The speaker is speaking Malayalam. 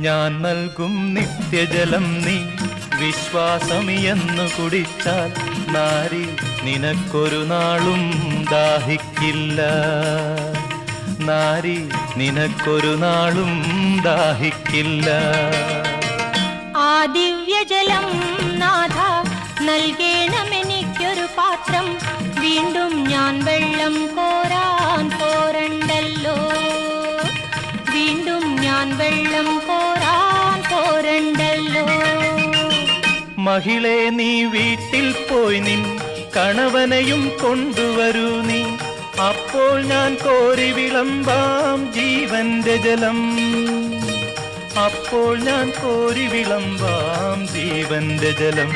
ഞാൻ നൽകും നിത്യജലം നീ വിശ്വാസമിയെന്നു കുടിച്ചാൽ നാരി നിനക്കൊരു നാളും ദാഹിക്കില്ല. നാരി നിനക്കൊരു നാളും ദാഹിക്കില്ല. ആ ദിവ്യജലം നാഥ നൽകേണമെനിക്കൊരു പാത്രം. വീണ്ടും ഞാൻ വെള്ളം കോരാൻ പോരണ്ടല്ലോ. വീണ്ടും ഞാൻ വെള്ളം കോരാൻ പോരണ്ടല്ലോ. മഹിളെ നീ വീട്ടിൽ പോയി നിൻ കണവനെയും കൊണ്ടുവരൂ നീ. അപ്പോൾ ഞാൻ കോരി വിളമ്പാം ജീവന്റെ ജലം. അപ്പോൾ ഞാൻ കോരി വിളമ്പാം ജീവന്റെ ജലം.